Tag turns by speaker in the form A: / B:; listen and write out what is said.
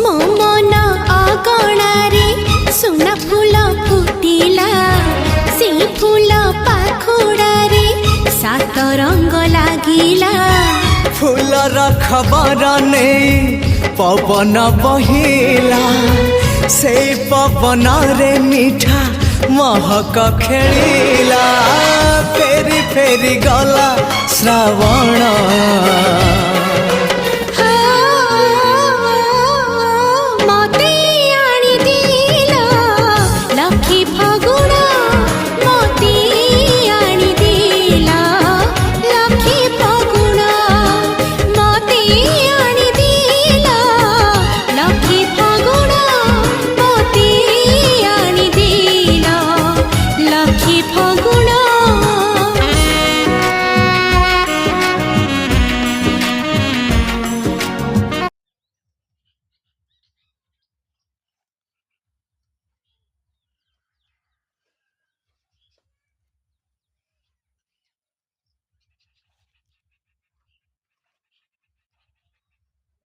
A: मो मन अगणारे सुना फूल फुटिला से फूल पाखुड़ारे सात रंग लागिला
B: फूलर खबर नहीं पवन बहिला से पवन रे मीठा महक खेलिला फेरी फेरी गला श्रावण